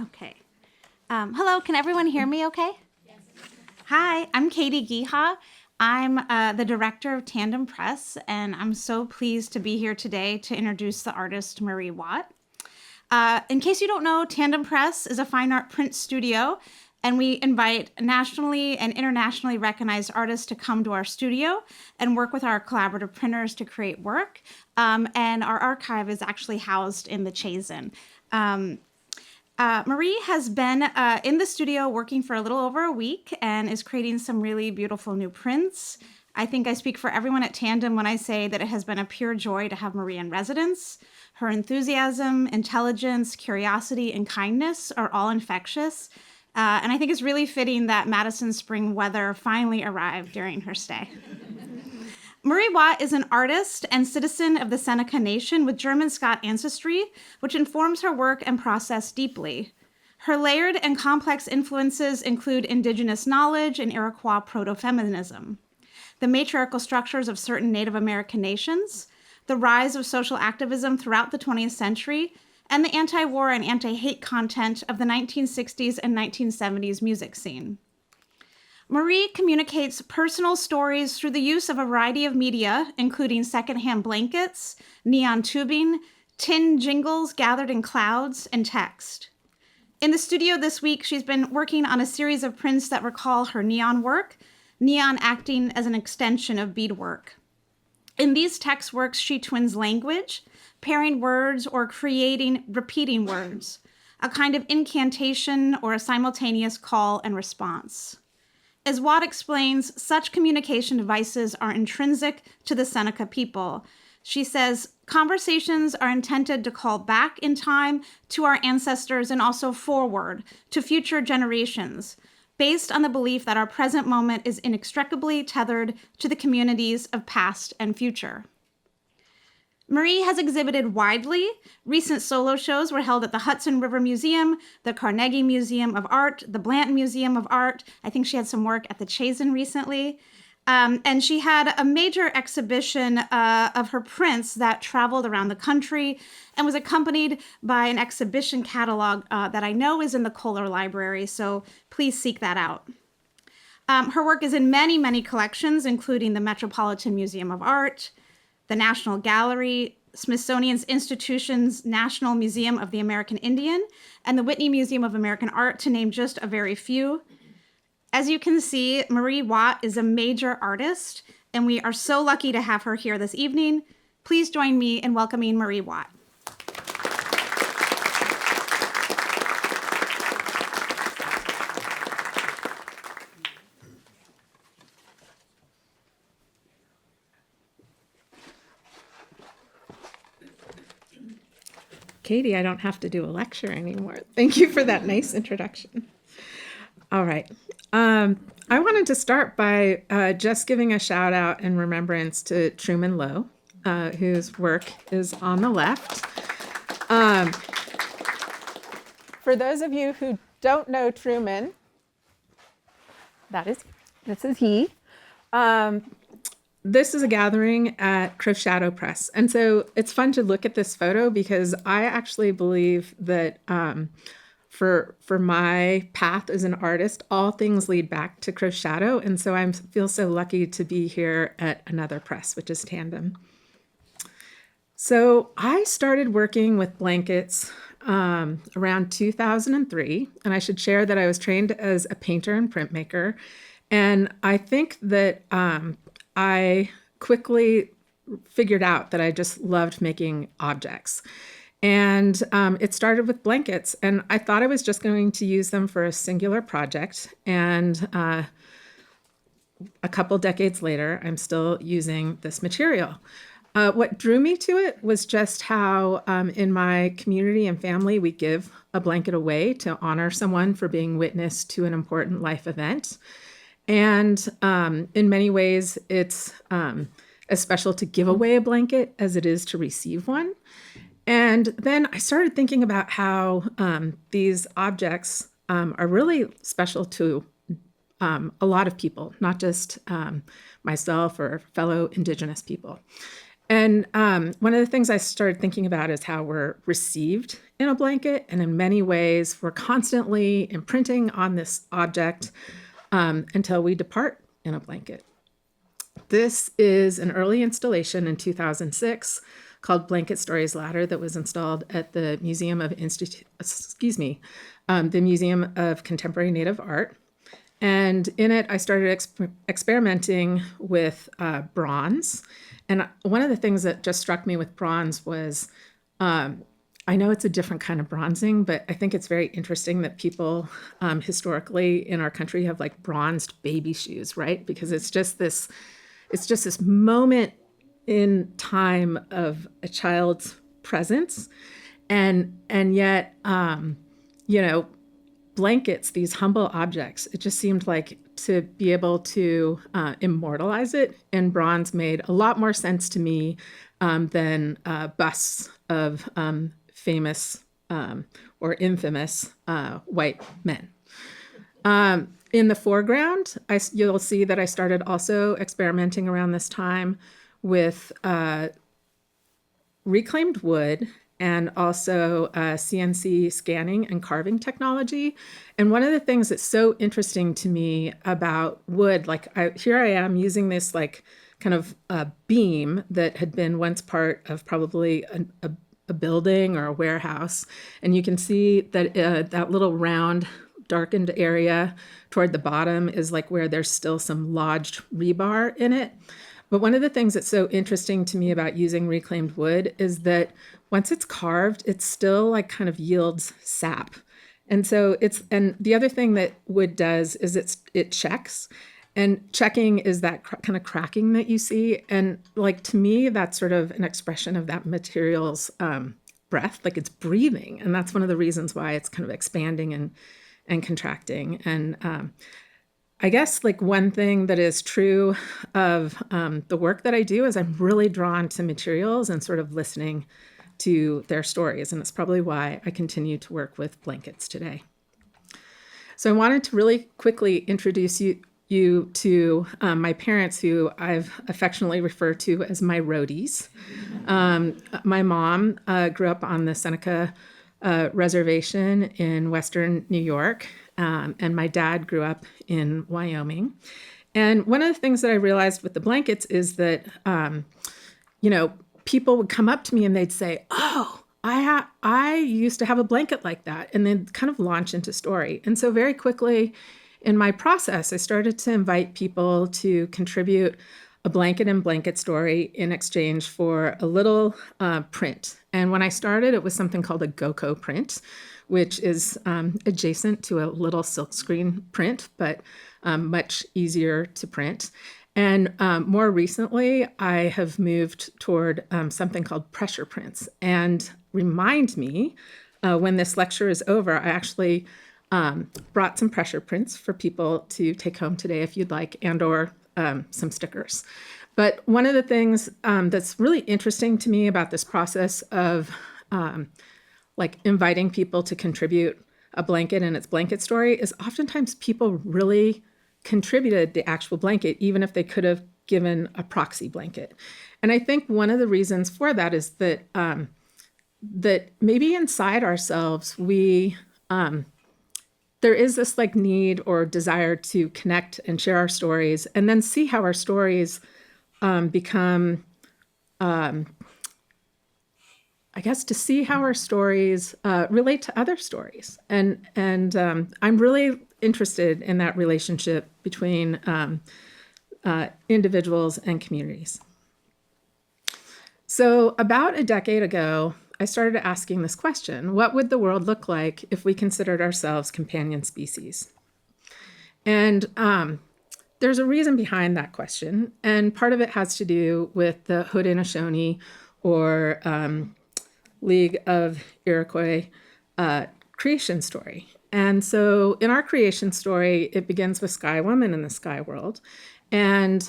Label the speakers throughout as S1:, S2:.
S1: Okay. Hello, can everyone hear me okay? Yes. Hi, I'm Katie Giha. I'm the director of Tandem Press, and I'm so pleased to be here today to introduce the artist Marie Watt. In case you don't know, Tandem Press is a fine art print studio, and we invite nationally and internationally recognized artists to come to our studio and work with our collaborative printers to create work. And our archive is actually housed in the Chazen. Marie has been in the studio working for a little over a week and is creating some really beautiful new prints. I think I speak for everyone at Tandem when I say that it has been a pure joy to have Marie in residence. Her enthusiasm, intelligence, curiosity, and kindness are all infectious. And I think it's really fitting that Madison's spring weather finally arrived during her stay. Marie Watt is an artist and citizen of the Seneca Nation with German-Scot ancestry, which informs her work and process deeply. Her layered and complex influences include Indigenous knowledge and Iroquois proto-feminism, the matriarchal structures of certain Native American nations, the rise of social activism throughout the 20th century, and the anti-war and anti-hate content of the 1960s and 1970s music scene. Marie communicates personal stories through the use of a variety of media, including secondhand blankets, neon tubing, tin jingles gathered in clouds, and text. In the studio this week, she's been working on a series of prints that recall her neon work, neon acting as an extension of beadwork. In these text works, she twins language, pairing words or creating repeating words, a kind of incantation or a simultaneous call and response. As Watt explains, such communication devices are intrinsic to the Seneca people. She says, conversations are intended to call back in time to our ancestors and also forward to future generations, based on the belief that our present moment is inextricably tethered to the communities of past and future. Marie has exhibited widely. Recent solo shows were held at the Hudson River Museum, the Carnegie Museum of Art, the Blanton Museum of Art. I think she had some work at the Chazen recently. And she had a major exhibition of her prints that traveled around the country and was accompanied by an exhibition catalog that I know is in the Kohler Library, so please seek that out. Her work is in many, many collections, including the Metropolitan Museum of Art, the National Gallery, Smithsonian's Institution's National Museum of the American Indian, and the Whitney Museum of American Art, to name just a very few. As you can see, Marie Watt is a major artist, and we are so lucky to have her here this evening. Please join me in welcoming Marie Watt.
S2: Katie, I don't have to do a lecture anymore. Thank you for that nice introduction. All right. I wanted to start by just giving a shout out and remembrance to Truman Lowe, whose work is on the left. For those of you who don't know Truman, this is he. This is a gathering at Shadow Press. And so it's fun to look at this photo because I actually believe that for my path as an artist, all things lead back to Shadow. And so I feel so lucky to be here at another press, which is Tandem. So I started working with blankets around 2003. And I should share that I was trained as a painter and printmaker. And I think that I quickly figured out that I just loved making objects. And it started with blankets. And I thought I was just going to use them for a singular project. And a couple decades later, I'm still using this material. What drew me to it was just how in my community and family, we give a blanket away to honor someone for being witness to an important life event. And in many ways, it's as special to give away a blanket as it is to receive one. And then I started thinking about how these objects are really special to a lot of people, not just myself or fellow Indigenous people. And one of the things I started thinking about is how we're received in a blanket, and in many ways, we're constantly imprinting on this object until we depart in a blanket. This is an early installation in 2006 called Blanket Stories Ladder that was installed at the Museum of the Museum of Contemporary Native Art. And in it, I started experimenting with bronze. And one of the things that just struck me with bronze was I know it's a different kind of bronzing, but I think it's very interesting that people historically in our country have like bronzed baby shoes, right? Because it's just this moment in time of a child's presence, and yet blankets, these humble objects, it just seemed like to be able to immortalize it in bronze made a lot more sense to me than busts of famous or infamous white men. In the foreground, you'll see that I started also experimenting around this time with reclaimed wood and also CNC scanning and carving technology. And one of the things that's so interesting to me about wood, here I am using this like kind of beam that had been once part of probably a building or a warehouse. And you can see that that little round darkened area toward the bottom is like where there's still some lodged rebar in it. But one of the things that's so interesting to me about using reclaimed wood is that once it's carved, it still like kind of yields sap. And so and the other thing that wood does is it checks. And checking is that kind of cracking that you see. And like to me, that's sort of an expression of that material's breath, like it's breathing. And that's one of the reasons why it's kind of expanding and contracting. And I guess like one thing that is true of the work that I do is I'm really drawn to materials and sort of listening to their stories. And it's probably why I continue to work with blankets today. So I wanted to really quickly introduce you to my parents, who I've affectionately referred to as my roadies. My mom grew up on the Seneca Reservation in Western New York. And my dad grew up in Wyoming. And one of the things that I realized with the blankets is that, people would come up to me and they'd say, "Oh, I used to have a blanket like that," and then kind of launch into story. And so very quickly in my process, I started to invite people to contribute a blanket and blanket story in exchange for a little print. And when I started, it was something called a GoCo print, which is adjacent to a little silkscreen print, but much easier to print. And more recently, I have moved toward something called pressure prints. And remind me, when this lecture is over, I actually brought some pressure prints for people to take home today if you'd like, and/or some stickers. But one of the things that's really interesting to me about this process of like inviting people to contribute a blanket and its blanket story is oftentimes people really contributed the actual blanket, even if they could have given a proxy blanket. And I think one of the reasons for that is that that maybe inside ourselves, there is this like need or desire to connect and share our stories and then see how our stories become, I guess, to see how our stories relate to other stories. And I'm really interested in that relationship between individuals and communities. So about a decade ago, I started asking this question: what would the world look like if we considered ourselves companion species? And there's a reason behind that question. And part of it has to do with the Haudenosaunee or League of Iroquois creation story. And so in our creation story, it begins with Sky Woman in the sky world. And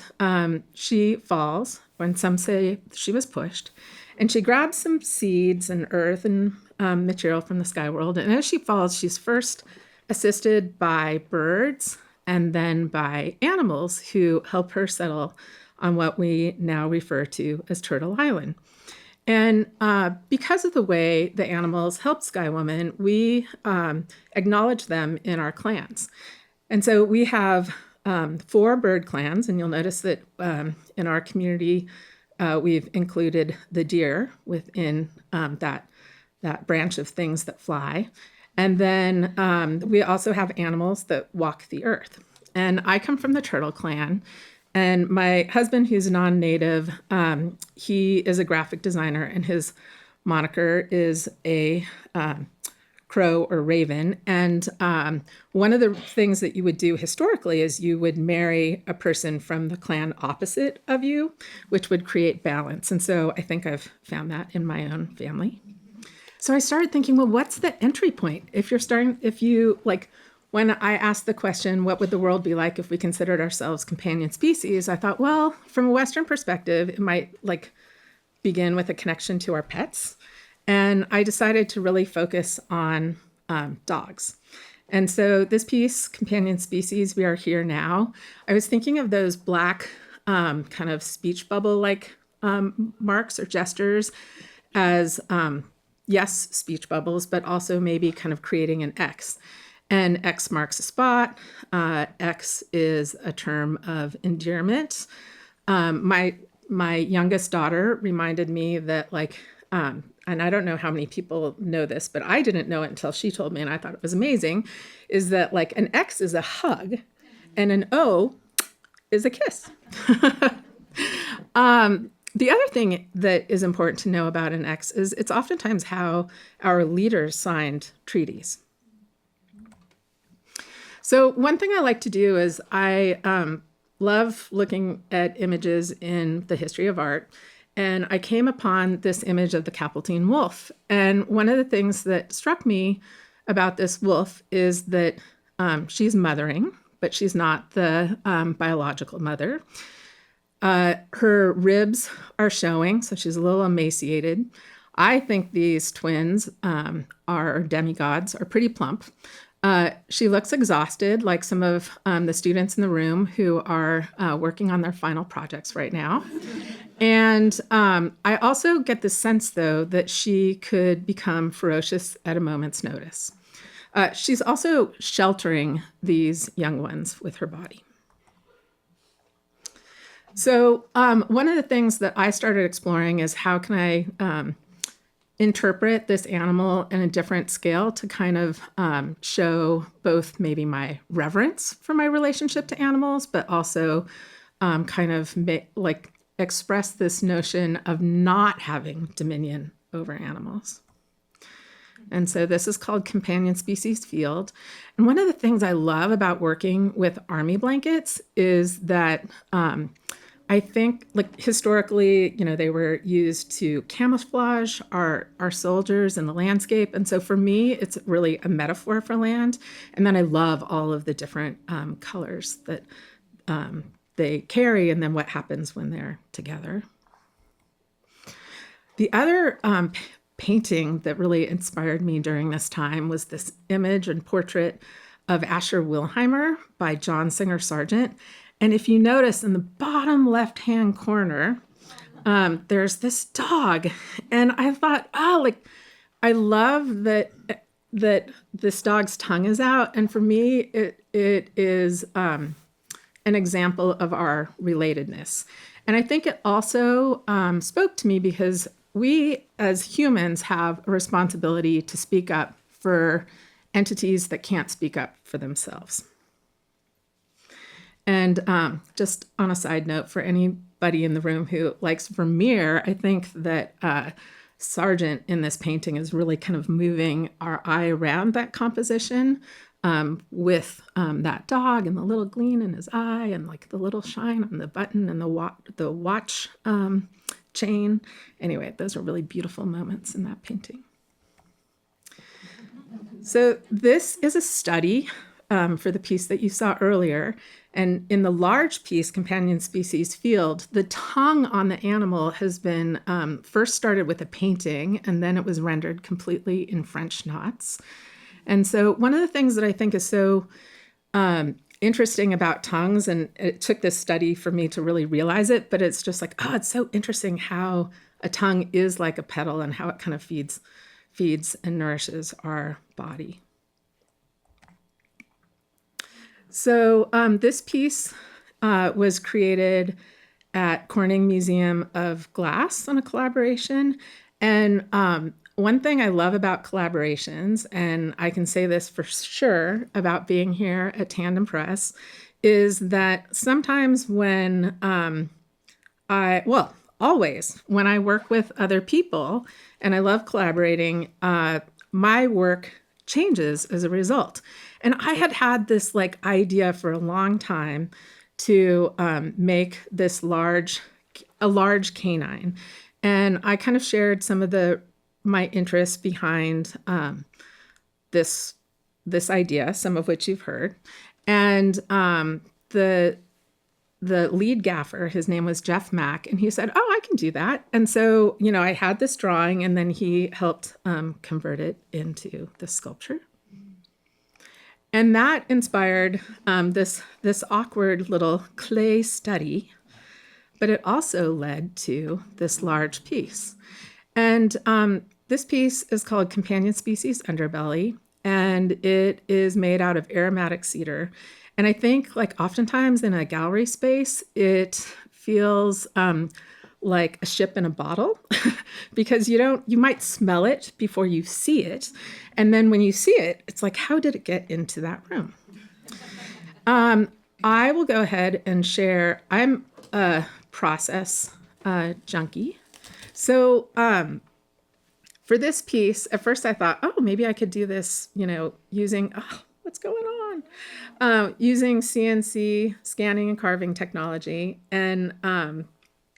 S2: she falls, when some say she was pushed, and she grabs some seeds and earth and material from the sky world. And as she falls, she's first assisted by birds and then by animals who help her settle on what we now refer to as Turtle Island. And because of the way the animals help Sky Woman, we acknowledge them in our clans. And so we have 4 bird clans, and you'll notice that in our community, we've included the deer within that branch of things that fly. And then we also have animals that walk the earth. And I come from the turtle clan. And my husband, who's non-native, he is a graphic designer, and his moniker is a crow or raven. And one of the things that you would do historically is you would marry a person from the clan opposite of you, which would create balance. And so I think I've found that in my own family. So I started thinking, well, what's the entry point? When I asked the question, what would the world be like if we considered ourselves companion species? I thought, well, from a Western perspective, it might begin with a connection to our pets. And I decided to really focus on dogs. And so this piece, Companion Species, We Are Here Now, I was thinking of those black kind of speech bubble-like marks or gestures as, yes, speech bubbles, but also maybe kind of creating an X. And X marks a spot. X is a term of endearment. My youngest daughter reminded me that and I don't know how many people know this, but I didn't know it until she told me, and I thought it was amazing, is that an X is a hug and an O is a kiss. The other thing that is important to know about an X is it's oftentimes how our leaders signed treaties. So one thing I like to do is I love looking at images in the history of art. And I came upon this image of the Capeltine wolf. And one of the things that struck me about this wolf is that she's mothering, but she's not the biological mother. Her ribs are showing, so she's a little emaciated. I think these twins are demigods, are pretty plump. She looks exhausted, like some of the students in the room who are working on their final projects right now. And I also get the sense, though, that she could become ferocious at a moment's notice. She's also sheltering these young ones with her body. So one of the things that I started exploring is how can I interpret this animal in a different scale to kind of show both maybe my reverence for my relationship to animals, but also kind of express this notion of not having dominion over animals. And so this is called Companion Species Field. And one of the things I love about working with army blankets is that I think historically, they were used to camouflage our soldiers and the landscape. And so for me, it's really a metaphor for land. And then I love all of the different colors that they carry and then what happens when they're together. The other painting that really inspired me during this time was this image and portrait of Asher Wilheimer by John Singer Sargent. And if you notice in the bottom left-hand corner, there's this dog. And I thought, I love that this dog's tongue is out. And for me, it is an example of our relatedness. And I think it also spoke to me because we as humans have a responsibility to speak up for entities that can't speak up for themselves. And just on a side note, for anybody in the room who likes Vermeer, I think that Sargent in this painting is really kind of moving our eye around that composition with that dog and the little gleam in his eye and the little shine on the button and the watch chain. Anyway, those are really beautiful moments in that painting. So this is a study for the piece that you saw earlier. And in the large piece, Companion Species Field, the tongue on the animal has been first started with a painting, and then it was rendered completely in French knots. And so one of the things that I think is so interesting about tongues, and it took this study for me to really realize it, but it's just like, oh, it's so interesting how a tongue is like a petal and how it kind of feeds and nourishes our body. So this piece was created at Corning Museum of Glass on a collaboration. And one thing I love about collaborations, and I can say this for sure about being here at Tandem Press, is that sometimes when always when I work with other people and I love collaborating, my work changes as a result. And I had this like idea for a long time to make this a large canine. And I kind of shared some of my interests behind this idea, some of which you've heard. And the lead gaffer, his name was Jeff Mack, and he said, "Oh, I can do that." And so, I had this drawing, and then he helped convert it into the sculpture. And that inspired this awkward little clay study, but it also led to this large piece. And this piece is called Companion Species Underbelly, and it is made out of aromatic cedar. And I think, like, oftentimes in a gallery space, it feels like a ship in a bottle because you might smell it before you see it. And then when you see it, it's like, how did it get into that room? I will go ahead and share. I'm a process junkie. So for this piece, at first I thought, oh, maybe I could do this, using, what's going on? Using CNC scanning and carving technology. And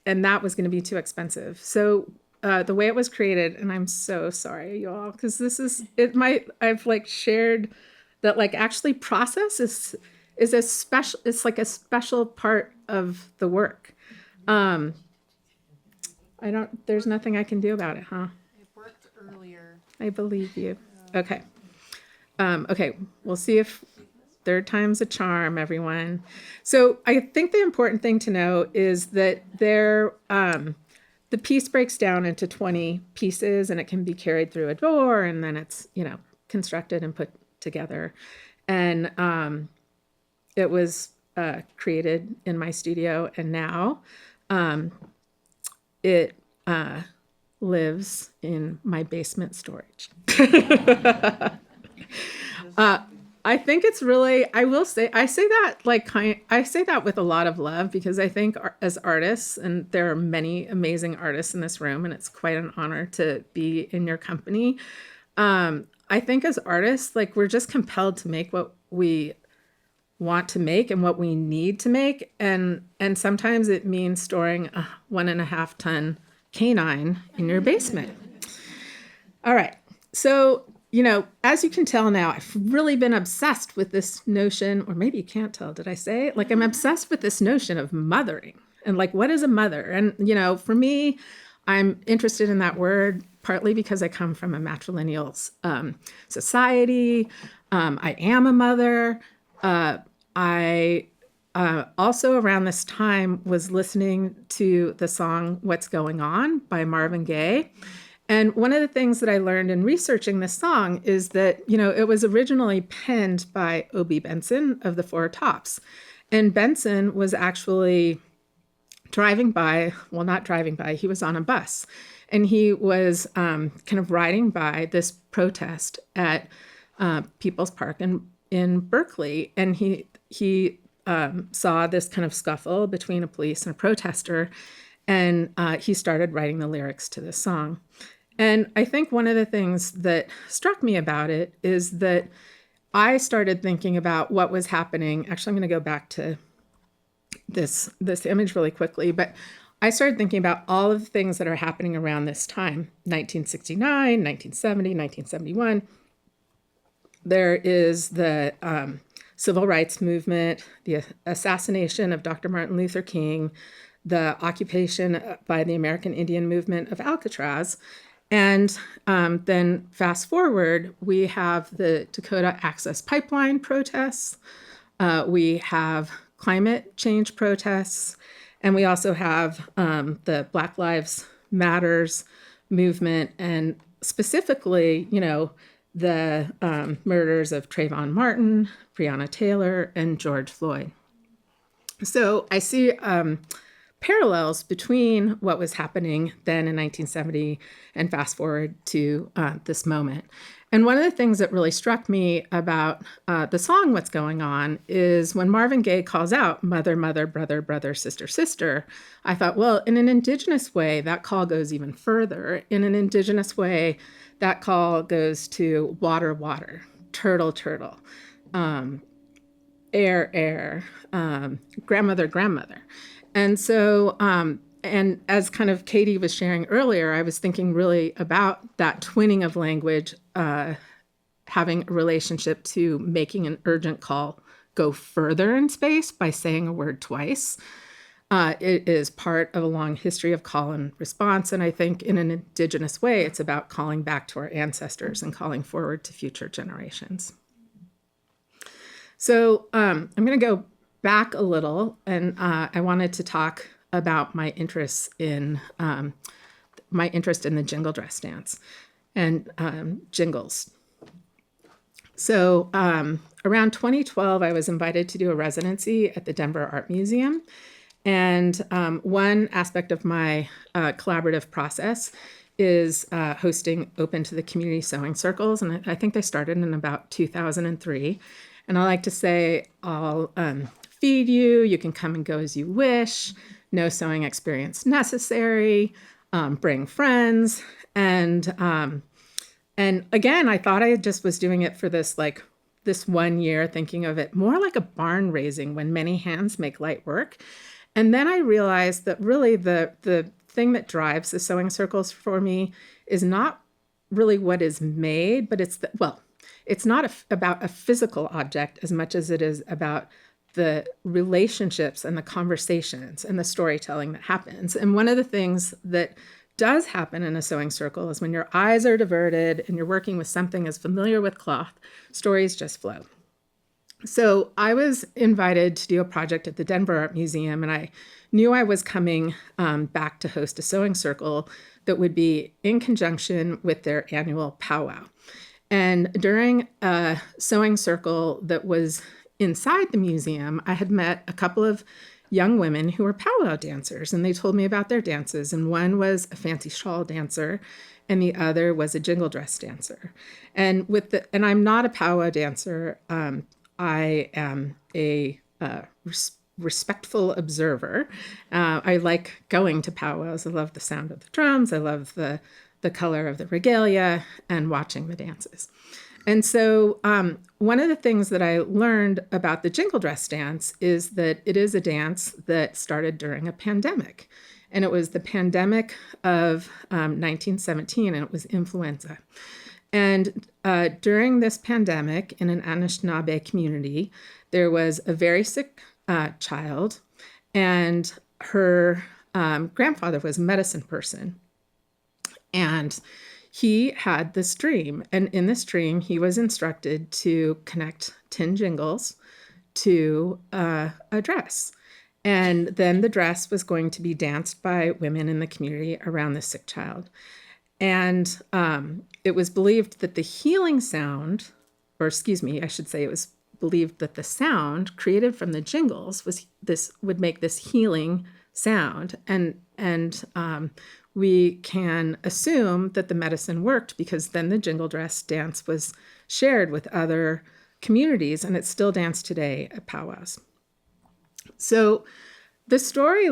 S2: that was going to be too expensive. So the way it was created, and I'm so sorry, y'all, because I've like shared that like actually process is a special, it's like a special part of the work. There's nothing I can do about it, huh?
S3: It worked earlier.
S2: I believe you. Okay. Okay, we'll see if third time's a charm, everyone. So I think the important thing to know is that the piece breaks down into 20 pieces, and it can be carried through a door, and then it's, constructed and put together. And it was created in my studio, and now it lives in my basement storage. I think it's really, I say that with a lot of love, because I think as artists, and there are many amazing artists in this room, and it's quite an honor to be in your company. I think as artists, like, we're just compelled to make what we want to make and what we need to make. And sometimes it means storing a 1.5 ton canine in your basement. All right. So, as you can tell now, I've really been obsessed with this notion, or maybe you can't tell, did I say it? Like, I'm obsessed with this notion of mothering, and like, what is a mother? And, for me, I'm interested in that word partly because I come from a matrilineal society. I am a mother. I also around this time was listening to the song "What's Going On" by Marvin Gaye. And one of the things that I learned in researching this song is that, it was originally penned by Obie Benson of the Four Tops. And Benson was actually not driving by, he was on a bus. And he was kind of riding by this protest at People's Park in Berkeley. And he saw this kind of scuffle between a police and a protester. And he started writing the lyrics to this song. And I think one of the things that struck me about it is that I started thinking about what was happening. Actually, I'm going to go back to this image really quickly, but I started thinking about all of the things that are happening around this time, 1969, 1970, 1971. There is the civil rights movement, the assassination of Dr. Martin Luther King, the occupation by the American Indian movement of Alcatraz. And then fast forward, we have the Dakota Access Pipeline protests. We have climate change protests, and we also have the Black Lives Matters movement, and specifically, the murders of Trayvon Martin, Breonna Taylor, and George Floyd. So I see parallels between what was happening then in 1970 and fast forward to this moment. And one of the things that really struck me about the song What's Going On is when Marvin Gaye calls out mother, mother, brother, brother, sister, sister, I thought, well, in an Indigenous way, that call goes even further. In an Indigenous way, that call goes to water, water, turtle, turtle, air, air, grandmother, grandmother. And so, and as kind of Katie was sharing earlier, I was thinking really about that twinning of language, having a relationship to making an urgent call go further in space by saying a word twice. It is part of a long history of call and response. And I think in an Indigenous way, it's about calling back to our ancestors and calling forward to future generations. So I'm going to go back a little, and I wanted to talk about my interest in the jingle dress dance and jingles. So around 2012, I was invited to do a residency at the Denver Art Museum. And one aspect of my collaborative process is hosting open to the community sewing circles. And I think they started in about 2003. And I like to say, I'll feed you, you can come and go as you wish, no sewing experience necessary, bring friends. And again, I thought I just was doing it for this 1 year, thinking of it more like a barn raising when many hands make light work. And then I realized that really the thing that drives the sewing circles for me is not really what is made, but it's not about a physical object as much as it is about the relationships and the conversations and the storytelling that happens. And one of the things that does happen in a sewing circle is when your eyes are diverted and you're working with something as familiar with cloth, stories just flow. So I was invited to do a project at the Denver Art Museum, and I knew I was coming back to host a sewing circle that would be in conjunction with their annual powwow. And during a sewing circle that was inside the museum, I had met a couple of young women who were powwow dancers, and they told me about their dances. And one was a fancy shawl dancer, and the other was a jingle dress dancer. And I'm not a powwow dancer. I am a respectful observer. I like going to powwows. I love the sound of the drums. I love the color of the regalia and watching the dances. And so one of the things that I learned about the jingle dress dance is that it is a dance that started during a pandemic. And it was the pandemic of 1917, and it was influenza. And during this pandemic, in an Anishinaabe community, there was a very sick child, and her grandfather was a medicine person. And he had this dream. And in this dream, he was instructed to connect 10 jingles to a dress. And then the dress was going to be danced by women in the community around the sick child. And it was believed that the healing sound, or excuse me, I should say it was believed that the sound created from the jingles would make this healing sound. And we can assume that the medicine worked because then the jingle dress dance was shared with other communities, and it's still danced today at powwows. So the story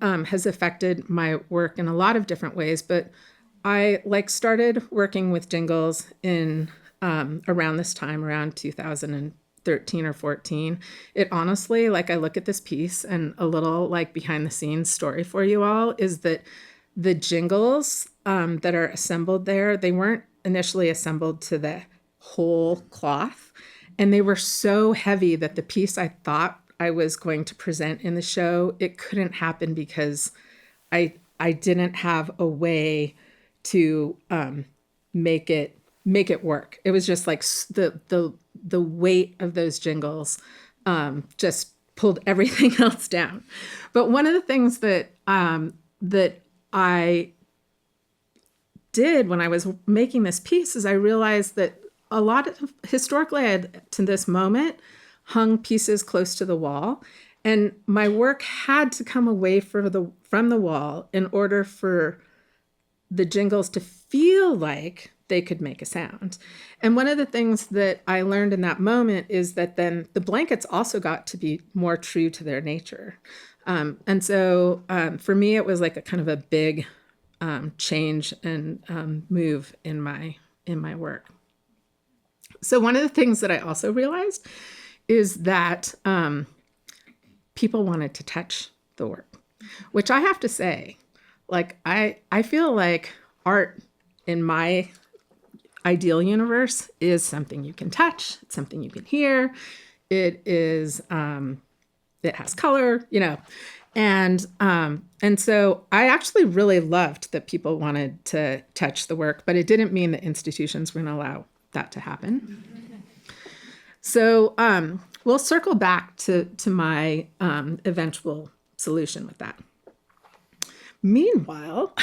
S2: has affected my work in a lot of different ways, but I started working with jingles in around this time, around 2013 or 14. It honestly, I look at this piece, and a little behind the scenes story for you all is that the jingles that are assembled there, they weren't initially assembled to the whole cloth, and they were so heavy that the piece I thought I was going to present in the show, it couldn't happen because I didn't have a way to make it work. It was just the weight of those jingles, just pulled everything else down. But one of the things that that I did when I was making this piece is I realized that a lot of historically I had to this moment hung pieces close to the wall, and my work had to come away from the wall in order for the jingles to feel like they could make a sound. And one of the things that I learned in that moment is that then the blankets also got to be more true to their nature. And so for me, it was like a kind of a big change and move in my work. So one of the things that I also realized is that people wanted to touch the work, which I have to say, like I feel like art in my ideal universe is something you can touch, it's something you can hear. It is it has color, and so I actually really loved that people wanted to touch the work, but it didn't mean that institutions were going to allow that to happen. So we'll circle back to my eventual solution with that. Meanwhile,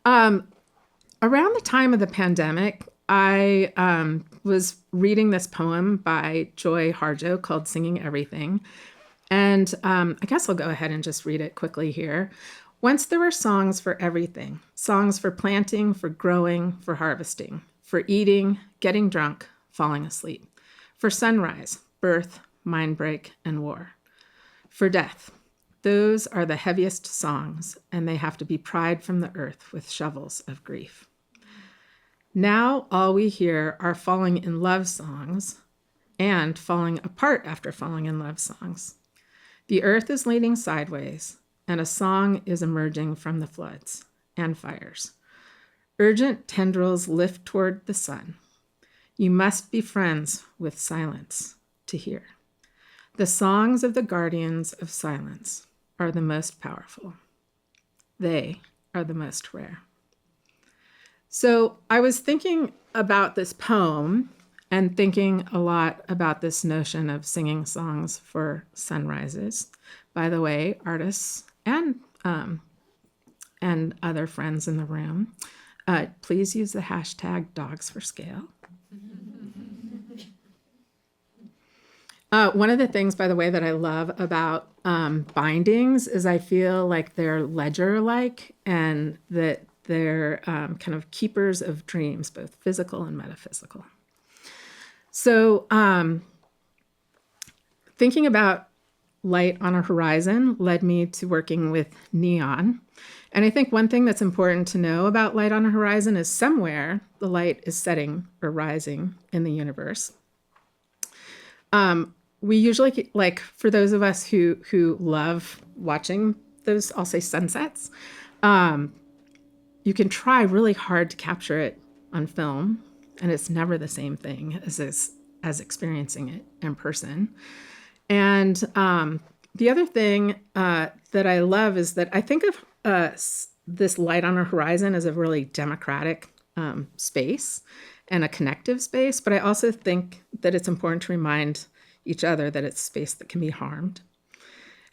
S2: around the time of the pandemic, I was reading this poem by Joy Harjo called Singing Everything. And I guess I'll go ahead and just read it quickly here. Once there were songs for everything, songs for planting, for growing, for harvesting, for eating, getting drunk, falling asleep, for sunrise, birth, mind break, and war, for death. Those are the heaviest songs, and they have to be pried from the earth with shovels of grief. Now all we hear are falling in love songs and falling apart after falling in love songs. The earth is leaning sideways, and a song is emerging from the floods and fires. Urgent tendrils lift toward the sun. You must be friends with silence to hear. The songs of the guardians of silence are the most powerful. They are the most rare. So I was thinking about this poem and thinking a lot about this notion of singing songs for sunrises. By the way, artists and other friends in the room, please use the hashtag #DogsForScale. One of the things, by the way, that I love about bindings is I feel like they're ledger-like and that they're kind of keepers of dreams, both physical and metaphysical. So thinking about light on a horizon led me to working with neon. And I think one thing that's important to know about light on a horizon is somewhere the light is setting or rising in the universe. We usually, like for those of us who love watching those, I'll say sunsets, you can try really hard to capture it on film, and it's never the same thing as experiencing it in person. And the other thing that I love is that I think of this light on a horizon as a really democratic space and a connective space, but I also think that it's important to remind each other that it's space that can be harmed.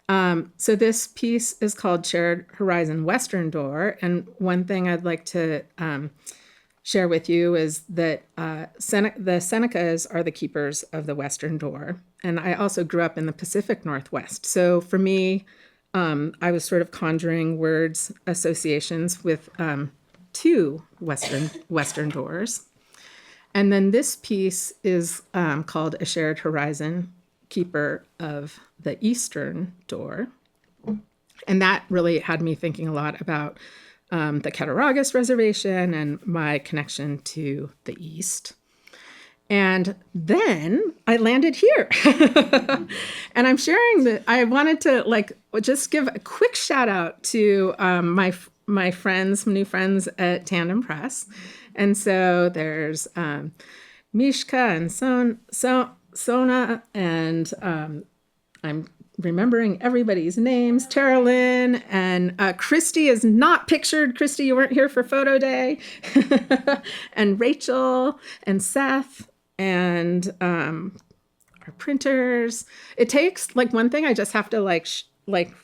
S2: So this piece is called Shared Horizon Western Door. And one thing I'd like to share with you is that the Senecas are the keepers of the Western Door. And I also grew up in the Pacific Northwest. So for me, I was sort of conjuring words associations with two Western doors. And then this piece is called A Shared Horizon, Keeper of the Eastern Door. And that really had me thinking a lot about the Cattaraugus Reservation and my connection to the East. And then I landed here. And I'm sharing that I wanted to just give a quick shout out to my friends, new friends at Tandem Press. And so there's Mishka and Sona, and I'm remembering everybody's names. Tara Lynn and Christy is not pictured. Christy, you weren't here for photo day. And Rachel and Seth and our printers. It takes, like, one thing I just have to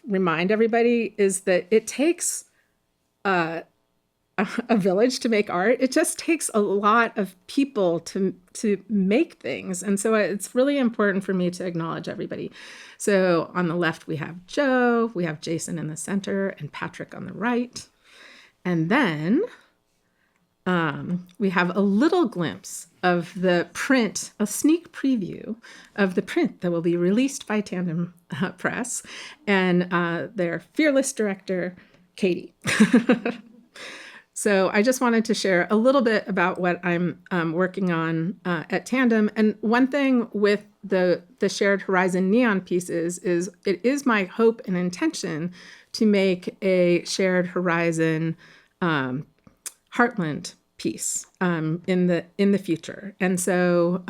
S2: remind everybody is that it takes a village to make art. It just takes a lot of people to make things. And so it's really important for me to acknowledge everybody. So on the left, we have Joe, we have Jason in the center, and Patrick on the right. And then we have a little glimpse of the print, a sneak preview of the print that will be released by Tandem Press and their fearless director, Katie. So I just wanted to share a little bit about what I'm working on at Tandem. And one thing with the Shared Horizon neon pieces is it is my hope and intention to make a Shared Horizon Heartland piece in the future. And so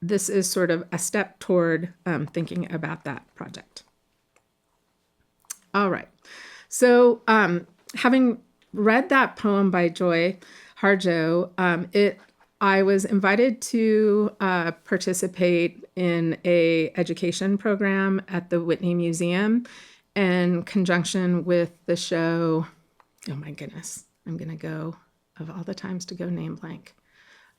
S2: this is sort of a step toward thinking about that project. All right. So having read that poem by Joy Harjo, I was invited to participate in a education program at the Whitney Museum in conjunction with the show. Oh my goodness, I'm going to go, of all the times to go name blank.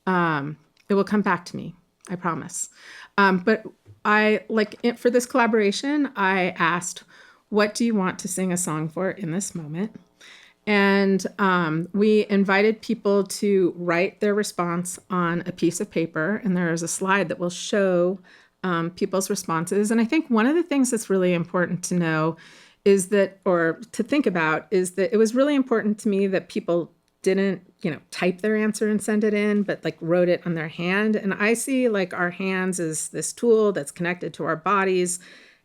S2: It will come back to me, I promise. But for this collaboration, I asked, what do you want to sing a song for in this moment? And we invited people to write their response on a piece of paper. And there is a slide that will show people's responses. And I think one of the things that's really important to know is that, or to think about, is that it was really important to me that people didn't, type their answer and send it in, but wrote it on their hand. And I see our hands as this tool that's connected to our bodies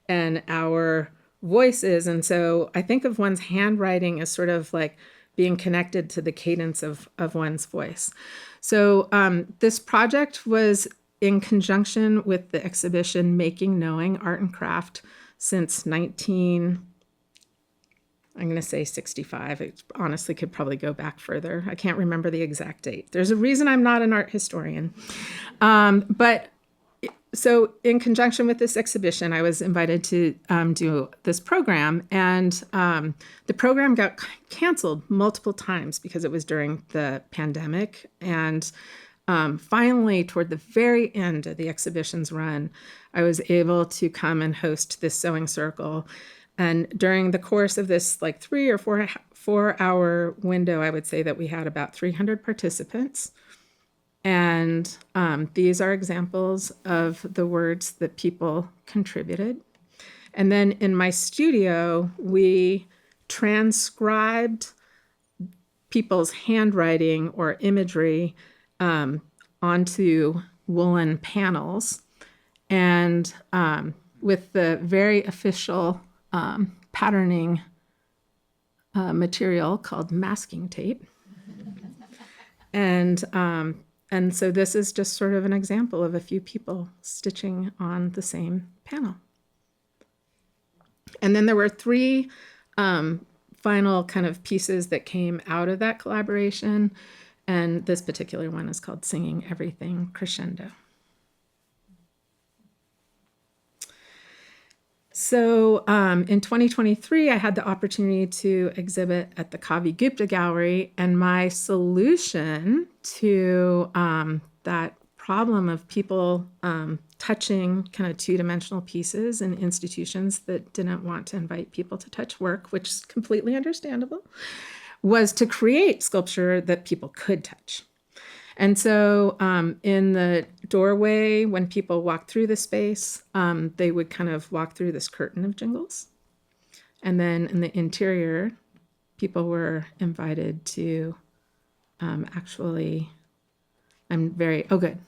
S2: and our voices. And so I think of one's handwriting as sort of being connected to the cadence of one's voice. So this project was in conjunction with the exhibition Making Knowing Art and Craft since 65. It honestly could probably go back further. I can't remember the exact date. There's a reason I'm not an art historian. So in conjunction with this exhibition, I was invited to do this program, and the program got canceled multiple times because it was during the pandemic. And finally, toward the very end of the exhibition's run, I was able to come and host this sewing circle. And during the course of this 3 or 4 hour window, I would say that we had about 300 participants. And these are examples of the words that people contributed. And then in my studio, we transcribed people's handwriting or imagery onto woolen panels. And with the very official patterning material called masking tape. And so this is just sort of an example of a few people stitching on the same panel. And then there were 3 final kind of pieces that came out of that collaboration. And this particular one is called Singing Everything Crescendo. So in 2023, I had the opportunity to exhibit at the Kavi Gupta Gallery, and my solution to that problem of people touching kind of 2-dimensional pieces in institutions that didn't want to invite people to touch work, which is completely understandable, was to create sculpture that people could touch. And so in the doorway, when people walked through the space, they would kind of walk through this curtain of jingles. And then in the interior, people were invited to good.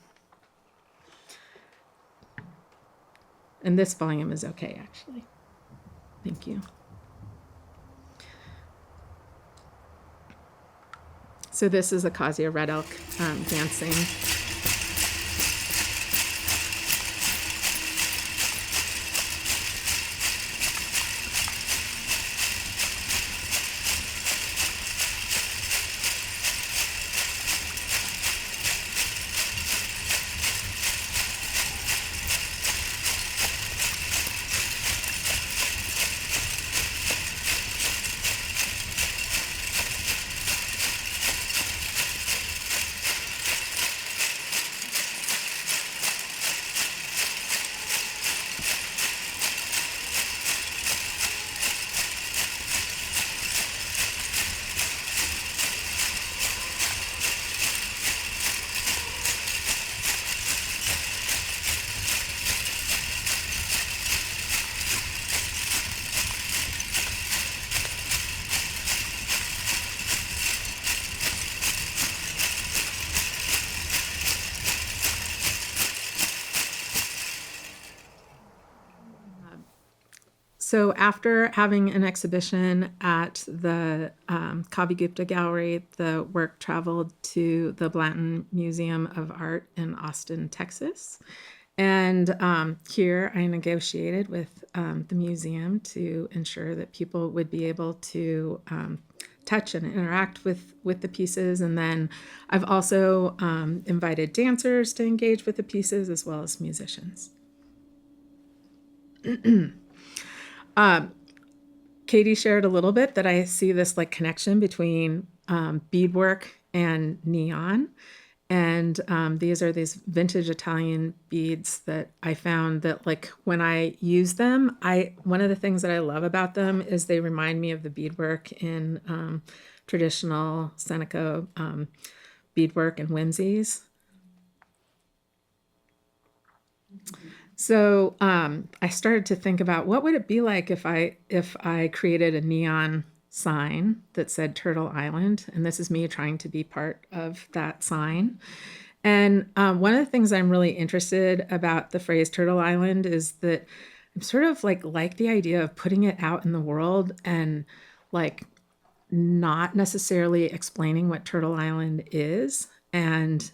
S2: And this volume is okay, actually. Thank you. So this is Acacia Red Elk dancing. So after having an exhibition at the Kavi Gupta Gallery, the work traveled to the Blanton Museum of Art in Austin, Texas. And here I negotiated with the museum to ensure that people would be able to touch and interact with the pieces. And then I've also invited dancers to engage with the pieces as well as musicians. Katie shared a little bit that I see this like connection between beadwork and neon. And these are these vintage Italian beads that I found that like when I use them, one of the things that I love about them is they remind me of the beadwork in traditional Seneca beadwork and whimsies. So I started to think about what would it be like if I created a neon sign that said Turtle Island, and this is me trying to be part of that sign. And one of the things I'm really interested about the phrase Turtle Island is that I'm sort of like the idea of putting it out in the world and like not necessarily explaining what Turtle Island is and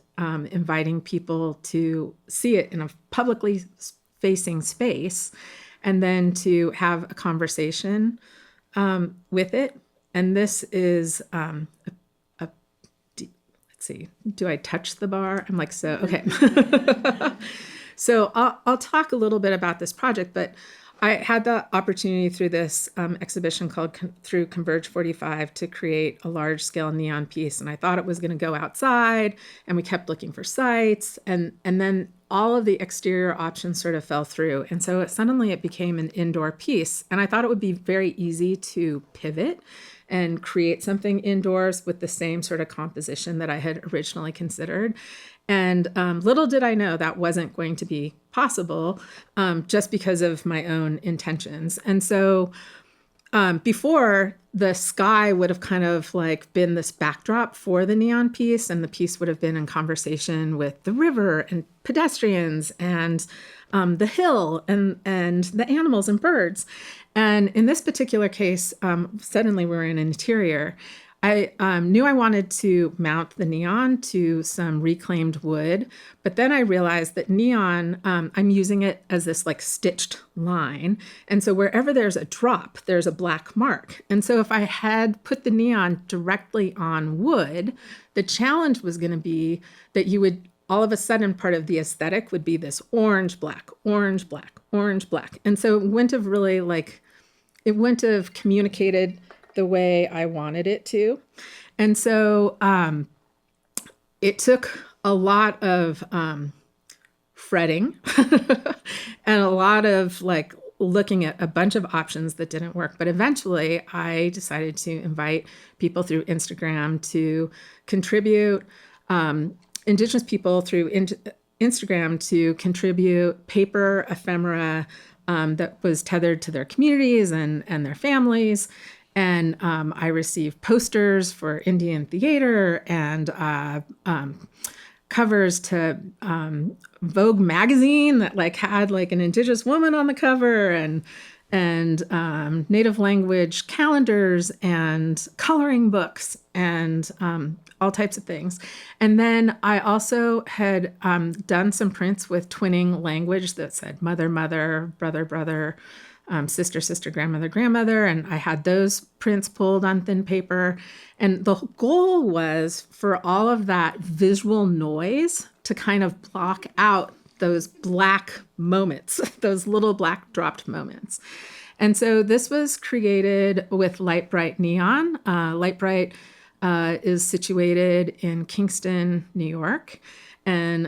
S2: inviting people to see it in a publicly facing space and then to have a conversation with it. And this is let's see, do I touch the bar? I'm like, so, okay. So I'll talk a little bit about this project, but I had the opportunity through this exhibition called Through Converge 45 to create a large scale neon piece. And I thought it was going to go outside, and we kept looking for sites. And then all of the exterior options sort of fell through. And so suddenly it became an indoor piece. And I thought it would be very easy to pivot and create something indoors with the same sort of composition that I had originally considered. And little did I know that wasn't going to be possible just because of my own intentions. And so before, the sky would have kind of like been this backdrop for the neon piece, and the piece would have been in conversation with the river and pedestrians and the hill and the animals and birds. And in this particular case, suddenly we're in an interior. I knew I wanted to mount the neon to some reclaimed wood, but then I realized that neon, I'm using it as this like stitched line. And so wherever there's a drop, there's a black mark. And so if I had put the neon directly on wood, the challenge was going to be that you would all of a sudden part of the aesthetic would be this orange, black, orange, black, orange, black. And so it wouldn't have really it wouldn't have communicated the way I wanted it to. And so it took a lot of fretting and a lot of like looking at a bunch of options that didn't work. But eventually I decided to invite people through Instagram to contribute, Indigenous people through Instagram to contribute paper ephemera that was tethered to their communities and their families. And I received posters for Indian theater and covers to Vogue magazine that like had like an Indigenous woman on the cover, and Native language calendars and coloring books and all types of things. And then I also had done some prints with twinning language that said mother, mother, brother, brother, sister, sister, grandmother, grandmother. And I had those prints pulled on thin paper. And the goal was for all of that visual noise to kind of block out those black moments, those little black dropped moments. And so this was created with Light Bright Neon. Light Bright is situated in Kingston, New York. And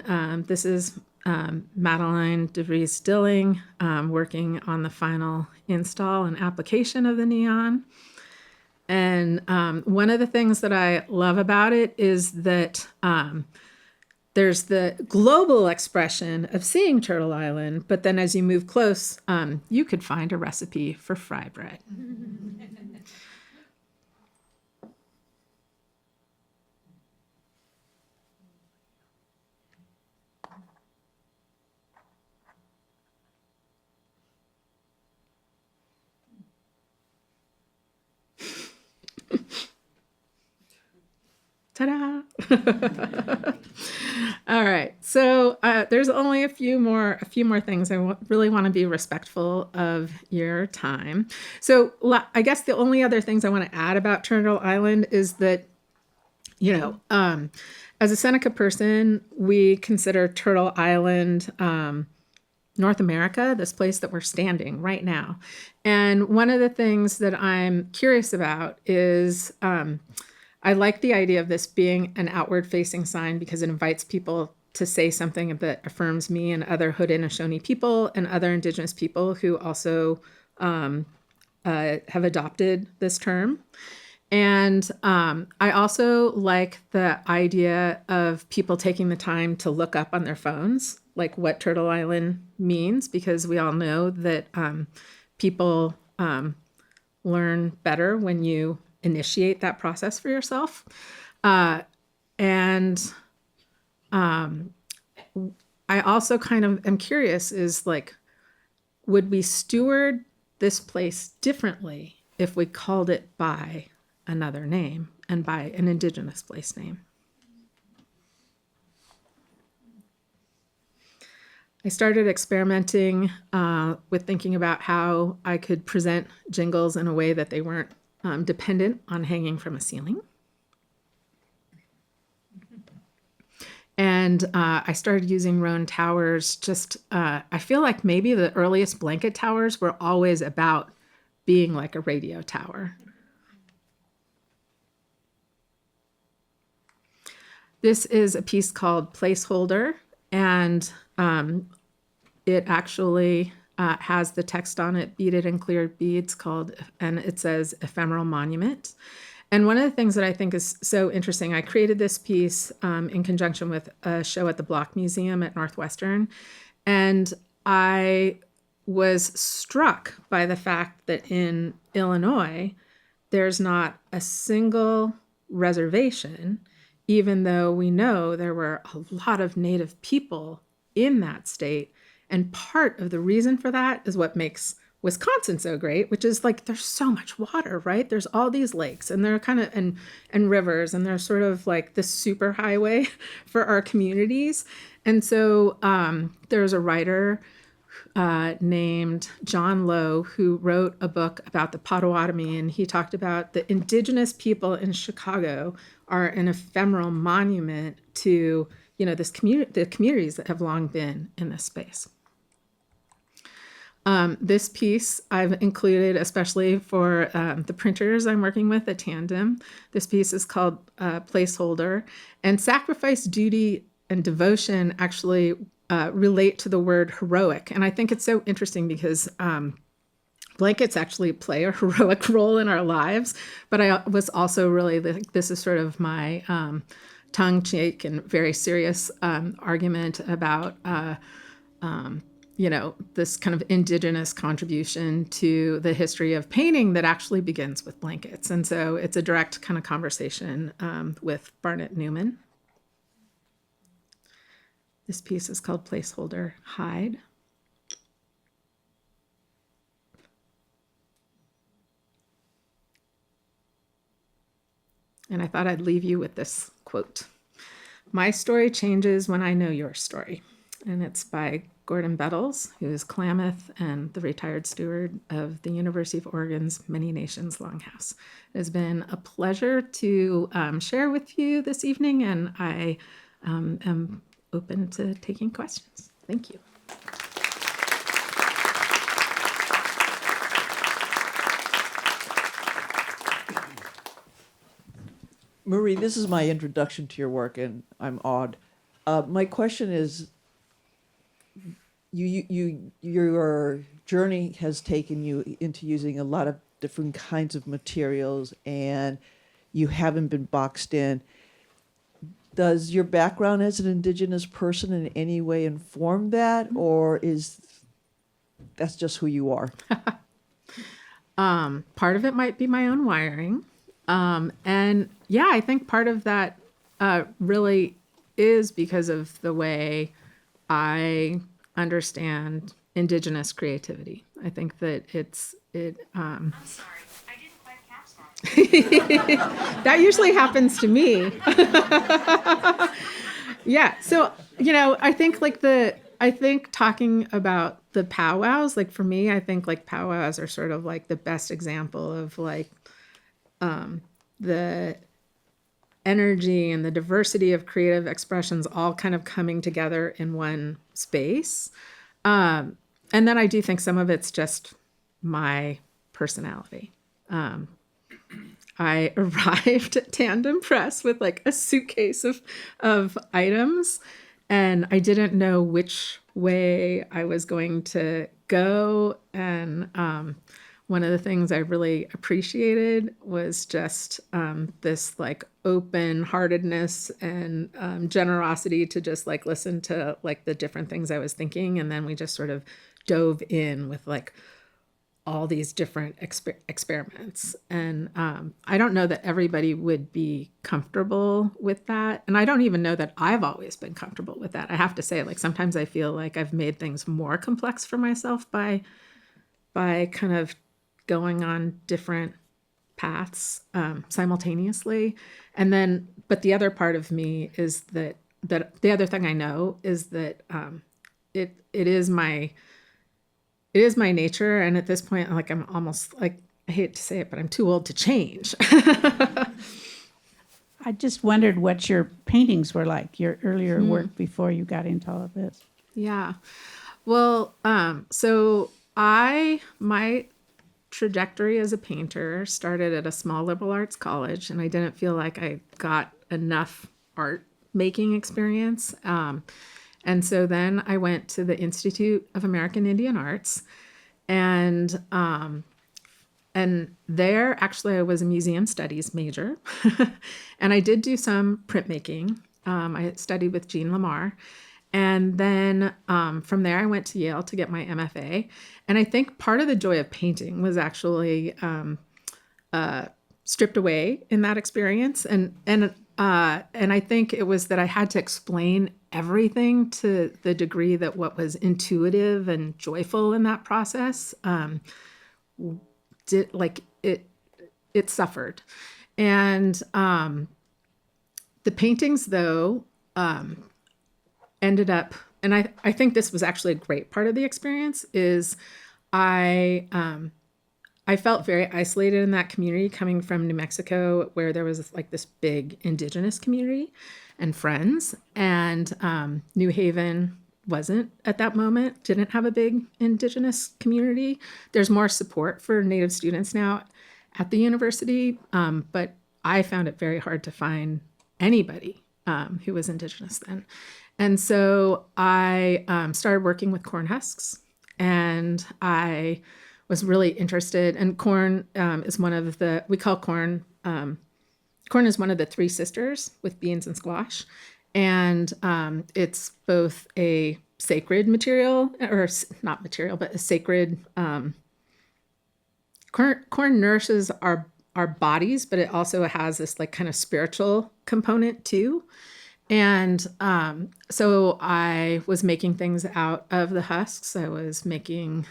S2: this is Madeline DeVries Stilling working on the final install and application of the neon. And one of the things that I love about it is that there's the global expression of seeing Turtle Island, but then as you move close, you could find a recipe for fry bread. Ta-da! All right. So there's only a few more things. I really want to be respectful of your time. So I guess the only other things I want to add about Turtle Island is that, as a Seneca person, we consider Turtle Island North America, this place that we're standing right now. And one of the things that I'm curious about is I like the idea of this being an outward facing sign because it invites people to say something that affirms me and other Haudenosaunee people and other Indigenous people who also have adopted this term. And I also like the idea of people taking the time to look up on their phones, like what Turtle Island means, because we all know that people learn better when you initiate that process for yourself. And I also kind of am curious is like, would we steward this place differently if we called it by another name and by an Indigenous place name? I started experimenting with thinking about how I could present jingles in a way that they weren't dependent on hanging from a ceiling. And I started using Roan towers. I feel like maybe the earliest blanket towers were always about being like a radio tower. This is a piece called Placeholder, and it actually has the text on it, beaded and cleared beads, and it says Ephemeral Monument. And one of the things that I think is so interesting, I created this piece in conjunction with a show at the Block Museum at Northwestern, and I was struck by the fact that in Illinois, there's not a single reservation, even though we know there were a lot of Native people in that state. And part of the reason for that is what makes Wisconsin so great, which is like there's so much water, right? There's all these lakes and they're kind of and rivers, and they're sort of like the super highway for our communities. And so there's a writer named John Lowe who wrote a book about the Potawatomi, and he talked about the Indigenous people in Chicago are an ephemeral monument to this the communities that have long been in this space. This piece I've included especially for the printers I'm working with at Tandem. This piece is called Placeholder, and sacrifice, duty, and devotion actually relate to the word heroic. And I think it's so interesting because blankets actually play a heroic role in our lives, but I was also really, this is sort of my tongue-cheek and very serious argument about this kind of Indigenous contribution to the history of painting that actually begins with blankets. And so it's a direct kind of conversation with Barnett Newman. This piece is called Placeholder Hide. And I thought I'd leave you with this quote. My story changes when I know your story. And it's by Gordon Bettles, who is Klamath and the retired steward of the University of Oregon's Many Nations Longhouse. It has been a pleasure to share with you this evening, and I am open to taking questions. Thank you.
S3: Marie, this is my introduction to your work, and I'm awed. My question is, your journey has taken you into using a lot of different kinds of materials, and you haven't been boxed in. Does your background as an Indigenous person in any way inform that, or is that's just who you are?
S2: Part of it might be my own wiring. And yeah, I think part of that really is because of the way I understand Indigenous creativity. I think that I'm sorry, I didn't quite catch that. That usually happens to me. Yeah. So, I think talking about the powwows, like for me, I think like powwows are sort of like the best example of like the energy and the diversity of creative expressions all kind of coming together in one space. And then I do think some of it's just my personality. I arrived at Tandem Press with like a suitcase of items, and I didn't know which way I was going to go. And one of the things I really appreciated was just this like open heartedness and generosity to just like listen to like the different things I was thinking. And then we just sort of dove in with like all these different experiments. And I don't know that everybody would be comfortable with that. And I don't even know that I've always been comfortable with that. I have to say, like, sometimes I feel like I've made things more complex for myself by kind of going on different paths simultaneously. And then, but the other part of me is that the other thing I know is that it is my nature. And at this point, like, I'm almost like, I hate to say it, but I'm too old to change.
S4: I just wondered what your paintings were like, your earlier work before you got into all of this.
S2: Yeah. Well, so my trajectory as a painter started at a small liberal arts college, and I didn't feel like I got enough art making experience. And so then I went to the Institute of American Indian Arts, and there actually I was a museum studies major, and I did do some printmaking. I studied with Jean Lamar. And then from there, I went to Yale to get my MFA. And I think part of the joy of painting was actually stripped away in that experience. And I think it was that I had to explain everything to the degree that what was intuitive and joyful in that process it suffered. And the paintings, though, ended up, and I think this was actually a great part of the experience, is I felt very isolated in that community coming from New Mexico, where there was like this big indigenous community and friends, and New Haven wasn't at that moment, didn't have a big indigenous community. There's more support for Native students now at the university, but I found it very hard to find anybody who was indigenous then. And so I started working with corn husks, and I was really interested. And corn is one of the, we call corn, corn is one of the three sisters with beans and squash. And it's both a sacred material, or not material, but a sacred, corn nourishes our bodies, but it also has this like kind of spiritual component too. And so I was making things out of the husks. I was making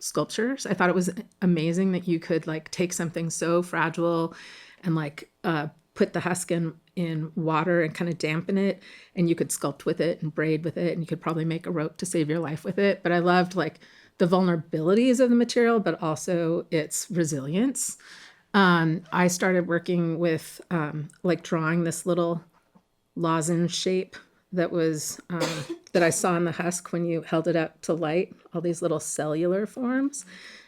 S2: sculptures. I thought it was amazing that you could like take something so fragile and like put the husk in water and kind of dampen it, and you could sculpt with it and braid with it, and you could probably make a rope to save your life with it. But I loved like the vulnerabilities of the material, but also its resilience. I started working with like drawing this little lozenge shape that was that I saw in the husk when you held it up to light, all these little cellular forms.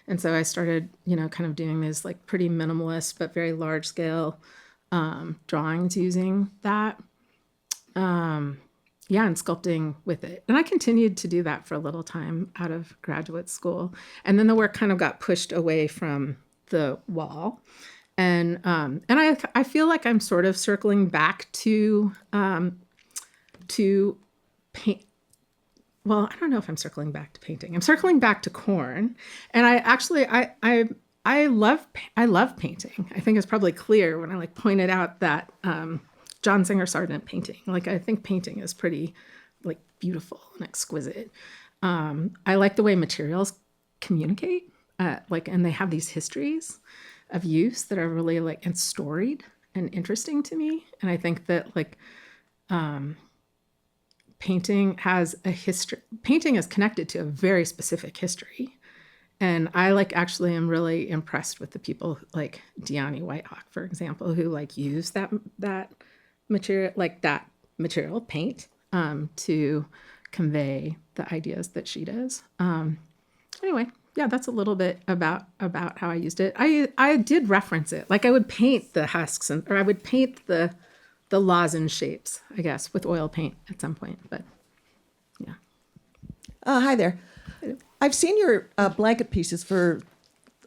S2: And so I started, kind of doing these like pretty minimalist but very large scale drawings using that. And sculpting with it. And I continued to do that for a little time out of graduate school. And then the work kind of got pushed away from the wall. And I feel like I'm sort of circling back to paint. Well, I don't know if I'm circling back to painting. I'm circling back to corn. And I love painting. I think it's probably clear when I like pointed out that John Singer Sargent painting. Like, I think painting is pretty like beautiful and exquisite. I like the way materials communicate, and they have these histories. of use that are really like and storied and interesting to me. And I think that like painting has a history. Painting is connected to a very specific history. And I like actually am really impressed with the people like Deani Whitehawk, for example, who like use that material paint to convey the ideas that she does. Anyway, yeah, that's a little bit about how I used it. I did reference it. Like I would paint the husks or I would paint the lozenge shapes, I guess, with oil paint at some point. But yeah.
S5: Hi there. I've seen your blanket pieces for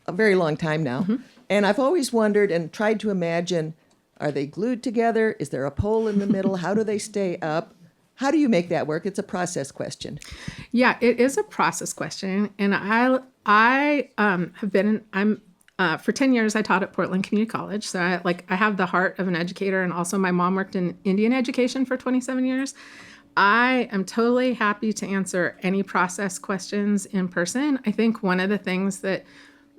S5: a very long time now, and I've always wondered and tried to imagine, are they glued together? Is there a pole in the middle? How do they stay up? How do you make that work? It's a process question.
S2: Yeah, it is a process question, and I have been for 10 years I taught at Portland Community College, so I have the heart of an educator, and also my mom worked in Indian education for 27 years. I am totally happy to answer any process questions in person. I think one of the things that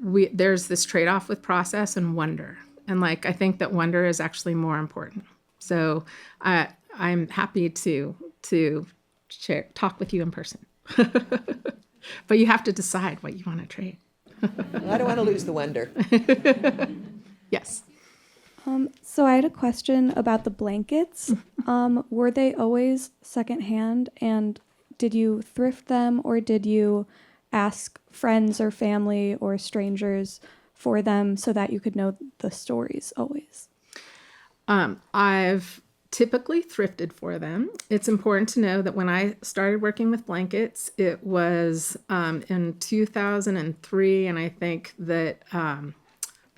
S2: there's this trade-off with process and wonder, and like I think that wonder is actually more important. So I'm happy to talk with you in person. But you have to decide what you want to trade.
S5: I don't want to lose the wonder.
S2: Yes.
S6: So I had a question about the blankets. Were they always secondhand, and did you thrift them, or did you ask friends or family or strangers for them so that you could know the stories always?
S2: I've typically thrifted for them. It's important to know that when I started working with blankets, it was in 2003, and I think that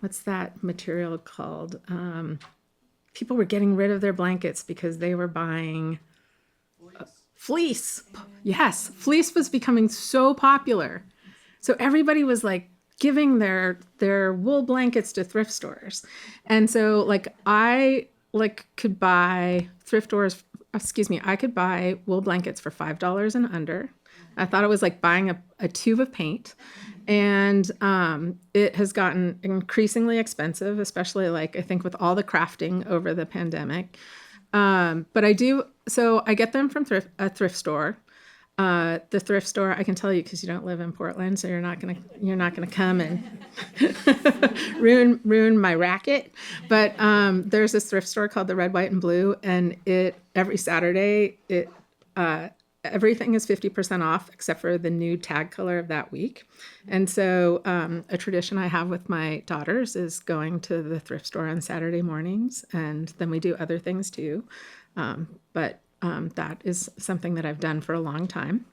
S2: what's that material called? People were getting rid of their blankets because they were buying fleece. Yes, fleece was becoming so popular. So everybody was like giving their wool blankets to thrift stores. And so like I could buy I could buy wool blankets for $5 and under. I thought it was like buying a tube of paint. And it has gotten increasingly expensive, especially like I think with all the crafting over the pandemic. But I get them from a thrift store. The thrift store, I can tell you because you don't live in Portland, so you're not gonna come and ruin my racket. But there's this thrift store called the Red, White, and Blue, and every Saturday everything is 50% off except for the new tag color of that week. And so a tradition I have with my daughters is going to the thrift store on Saturday mornings, and then we do other things too. But that is something that I've done for a long time.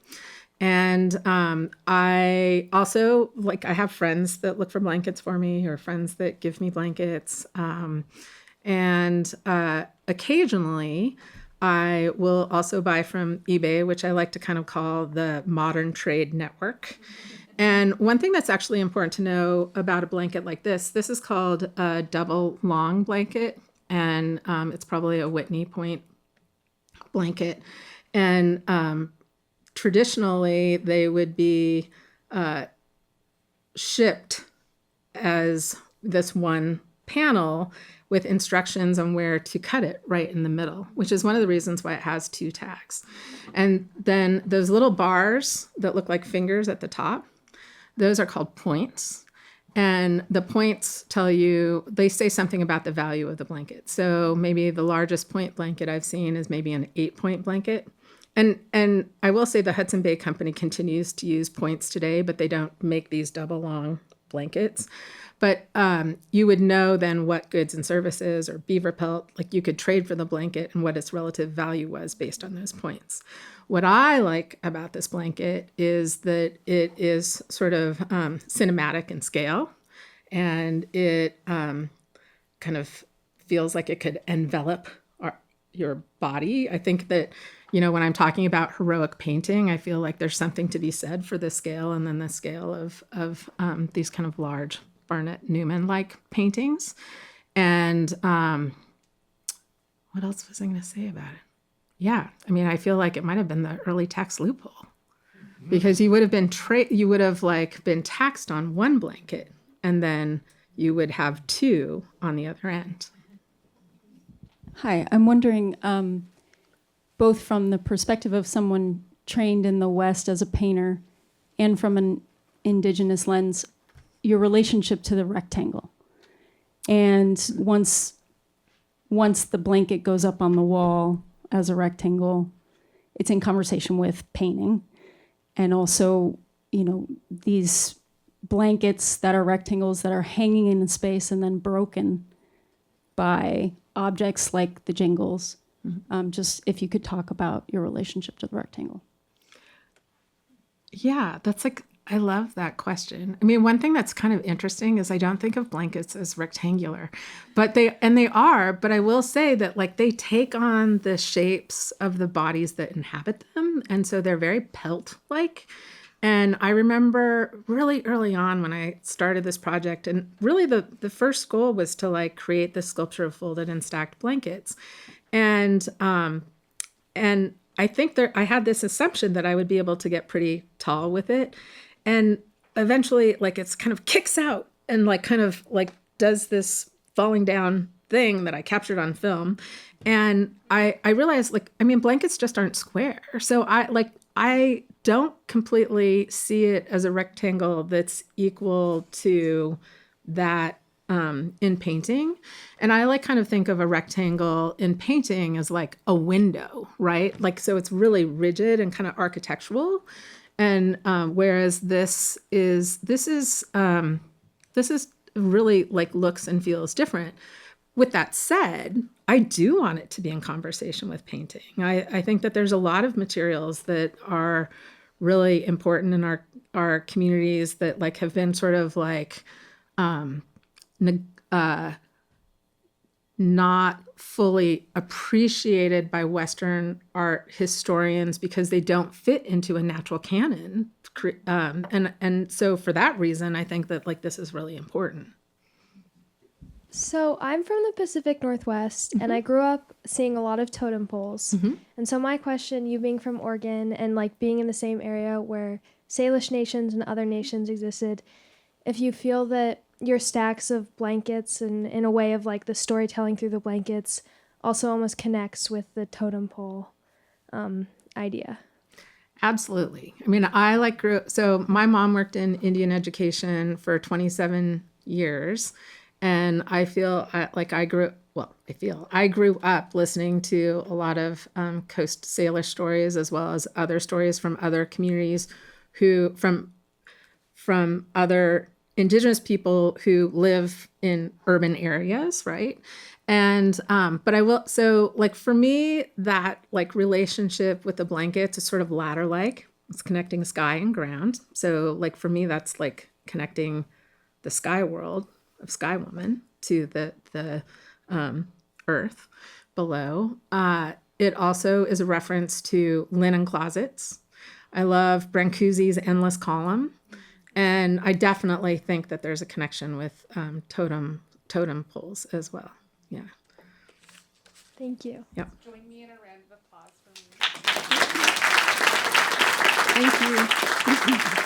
S2: And I also, I have friends that look for blankets for me or friends that give me blankets. And occasionally, I will also buy from eBay, which I like to kind of call the modern trade network. And one thing that's actually important to know about a blanket like this is called a double long blanket. And it's probably a Whitney Point blanket. And traditionally, they would be shipped as this one panel with instructions on where to cut it right in the middle, which is one of the reasons why it has two tags. And then those little bars that look like fingers at the top, those are called points. And the points they say something about the value of the blanket. So maybe the largest point blanket I've seen is maybe an 8-point blanket. And I will say the Hudson Bay Company continues to use points today, but they don't make these double long blankets. But you would know then what goods and services or beaver pelt, you could trade for the blanket and what its relative value was based on those points. What I like about this blanket is that it is sort of cinematic in scale, and it kind of feels like it could envelop your body. I think that, when I'm talking about heroic painting, I feel like there's something to be said for the scale and then the scale of these kind of large Barnett Newman-like paintings. And what else was I going to say about it? Yeah, I feel like it might have been the early tax loophole, because you would have been been taxed on one blanket, and then you would have two on the other end.
S7: Hi, I'm wondering, both from the perspective of someone trained in the West as a painter and from an indigenous lens, your relationship to the rectangle. And once the blanket goes up on the wall as a rectangle, it's in conversation with painting. And also, these blankets that are rectangles that are hanging in space and then broken by objects like the jingles. Just if you could talk about your relationship to the rectangle.
S2: Yeah, I love that question. I mean, one thing that's kind of interesting is I don't think of blankets as rectangular, but they are, but I will say that they take on the shapes of the bodies that inhabit them. And so they're very pelt-like. And I remember really early on when I started this project, and really the first goal was to create this sculpture of folded and stacked blankets. And I think I had this assumption that I would be able to get pretty tall with it. And eventually, it's kind of kicks out and does this falling down thing that I captured on film. And I realized, blankets just aren't square. So I don't completely see it as a rectangle that's equal to that in painting. And I kind of think of a rectangle in painting as a window, right? So it's really rigid and kind of architectural. And whereas this is really looks and feels different. With that said, I do want it to be in conversation with painting. I think that there's a lot of materials that are really important in our communities that have been sort of not fully appreciated by Western art historians because they don't fit into a natural canon. And so for that reason, I think that this is really important.
S8: So I'm from the Pacific Northwest, and I grew up seeing a lot of totem poles. And so my question, you being from Oregon and being in the same area where Salish nations and other nations existed, if you feel that your stacks of blankets and in a way of the storytelling through the blankets also almost connects with the totem pole idea.
S2: Absolutely. I mean, so my mom worked in Indian education for 27 years. And I feel I grew up listening to a lot of Coast Salish stories, as well as other stories from other communities from other Indigenous people who live in urban areas, right? And but for me, that relationship with the blankets is sort of ladder-like. It's connecting sky and ground. So for me, that's connecting the sky world of Sky Woman to the earth below. It also is a reference to linen closets. I love Brancusi's Endless Column, and I definitely think that there's a connection with totem poles as well. Yeah.
S8: Thank you.
S2: Yep.
S1: Join me in a round of applause for me.
S2: Thank you.